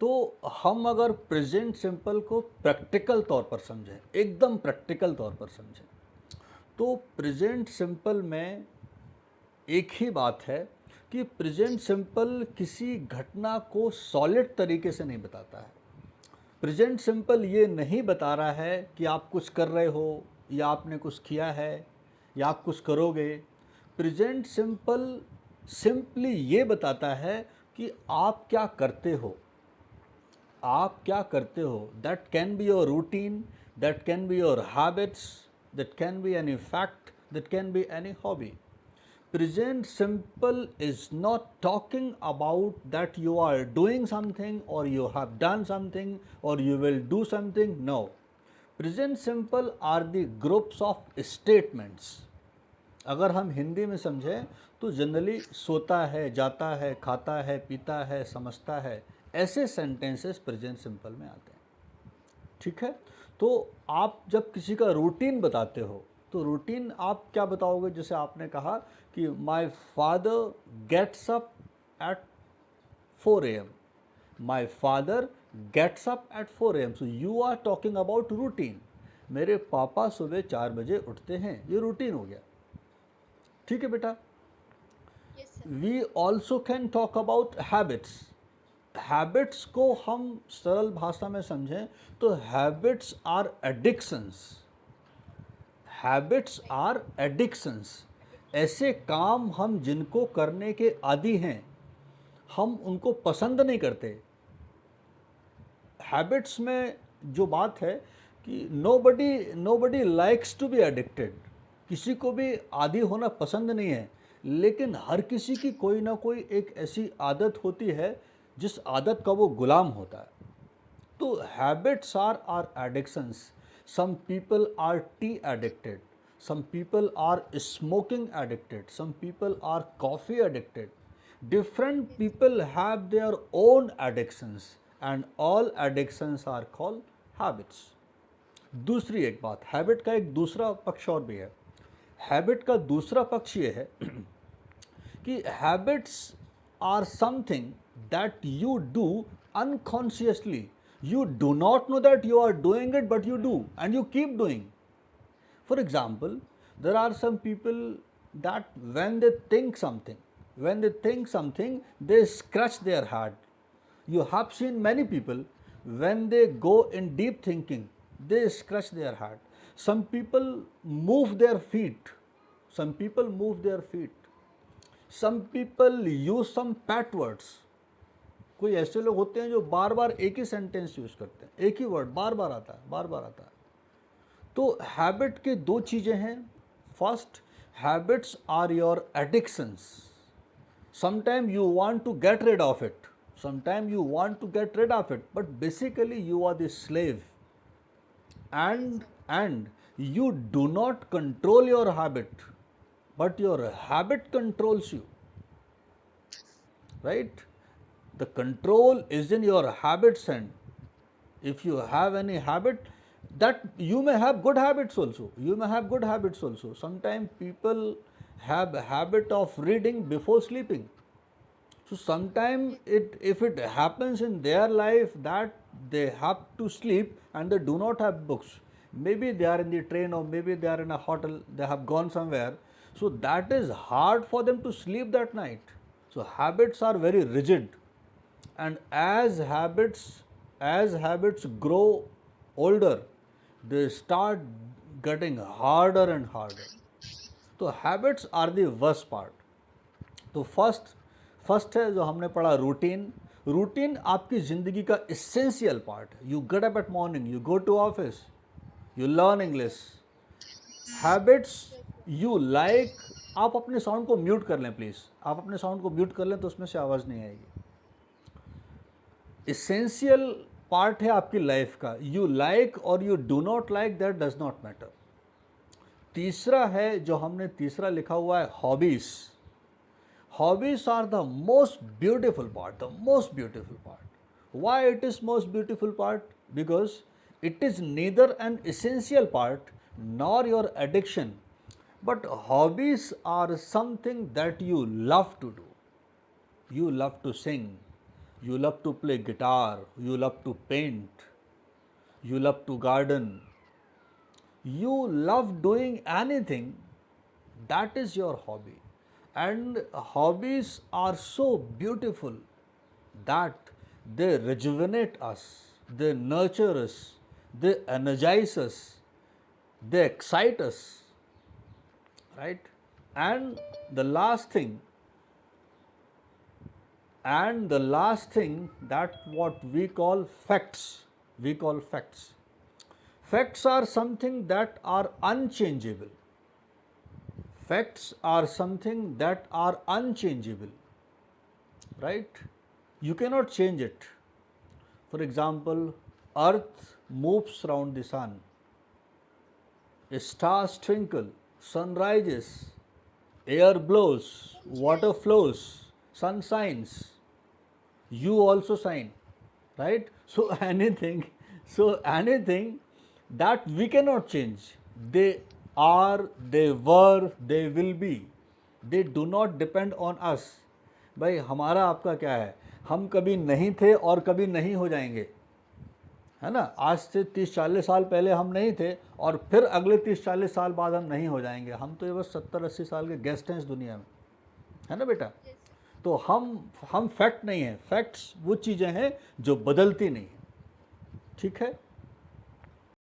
तो हम अगर प्रेजेंट सिंपल को प्रैक्टिकल तौर पर समझें, एकदम प्रैक्टिकल तौर पर समझें, तो प्रेजेंट सिंपल में एक ही बात है कि प्रेजेंट सिंपल किसी घटना को सॉलिड तरीके से नहीं बताता है। प्रेजेंट सिंपल ये नहीं बता रहा है कि आप कुछ कर रहे हो या आपने कुछ किया है या आप कुछ करोगे। प्रेजेंट सिंपल सिंपली ये बताता है कि आप क्या करते हो, आप क्या करते हो। That can be your routine, that can be your habits, that can be any fact, that can be any hobby. Present simple is not talking about that you are doing something or you have done something or you will do something. No. Present simple are the groups of statements. अगर हम हिंदी में समझें तो generally सोता है, जाता है, खाता है, पीता है, समझता है, ऐसे सेंटेंसेस प्रेजेंट सिंपल में आते हैं। ठीक है। तो आप जब किसी का रूटीन बताते हो तो रूटीन आप क्या बताओगे? जैसे आपने कहा कि my father gets up at 4 AM, my father gets up at 4 AM, so you are talking about routine. मेरे पापा सुबह 4 बजे उठते हैं, ये रूटीन हो गया। ठीक है बेटा। We also can talk about habits. Habits को हम सरल भाषा में समझें तो habits are addictions. Habits are addictions, ऐसे काम हम जिनको करने के आदी हैं, हम उनको पसंद नहीं करते। हैबिट्स में जो बात है कि nobody likes to be addicted, किसी को भी आदी होना पसंद नहीं है, लेकिन हर किसी की कोई ना कोई एक ऐसी आदत होती है जिस आदत का वो गुलाम होता है। तो habits are addictions. Some people are tea addicted, some people are smoking addicted, some people are coffee addicted. Different people have their own addictions and all addictions are called habits. दूसरी एक बात, हैबिट का एक दूसरा पक्ष और भी है। हैबिट का दूसरा पक्ष ये है कि habits are something that you do unconsciously. You do not know that you are doing it, but you do, and you keep doing. For example, there are some people that when they think something, they scratch their head. You have seen many people, when they go in deep thinking, they scratch their head. Some people move their feet. Some people use some pat words. कोई ऐसे लोग होते हैं जो बार बार एक ही sentence use करते हैं, एक ही वर्ड बार बार आता है। तो हैबिट के दो चीजें हैं। First, habits are your addictions. Sometime you want to get rid of it, but basically you are the slave, and you do not control your habit, but your habit controls you, right? The control is in your habits hand. If you have any habit, that you may have good habits also. Sometimes people have a habit of reading before sleeping. So sometimes if it happens in their life that they have to sleep and they do not have books, maybe they are in the train or maybe they are in a hotel, they have gone somewhere, so that is hard for them to sleep that night. So habits are very rigid, and as habits grow older, they start getting harder and harder. तो habits are the worst part. तो first है जो हमने पढ़ा, routine आपकी ज़िंदगी का essential part है। You get up at morning, you go to office, you learn English. Habits you like, आप अपने साउंड को म्यूट कर लें प्लीज़, आप अपने साउंड को म्यूट कर लें तो उसमें से आवाज़ नहीं आएगी। इसेंशियल पार्ट है आपकी लाइफ का। यू लाइक और you do not like, that does not matter. तीसरा है जो हमने तीसरा लिखा हुआ है, hobbies. Hobbies are the most beautiful part, why it is most beautiful part? Because it is neither an essential part nor your addiction, but hobbies are something that you love to do. You love to sing, you love to play guitar, you love to paint, you love to garden, you love doing anything, that is your hobby. And hobbies are so beautiful that they rejuvenate us, they nurture us, they energize us, they excite us, right? And the last thing, that what we call facts, facts are something that are unchangeable. Facts are something that are unchangeable, right? You cannot change it. For example, earth moves around the sun, stars twinkle, sun rises, air blows, water flows, sun shines, you also shine, right? So anything that we cannot change, they are, they were, they will be, they do not depend on us. भाई हमारा आपका क्या है, हम कभी नहीं थे और कभी नहीं हो जाएंगे, है ना? आज से 30-40 साल पहले हम नहीं थे और फिर अगले 30-40 साल बाद हम नहीं हो जाएंगे। हम तो ये बस 70-80 साल के गेस्ट हैं इस दुनिया में, है ना बेटा? तो हम फैक्ट नहीं हैं, फैक्ट्स वो चीज़ें हैं जो बदलती नहीं हैं, ठीक है?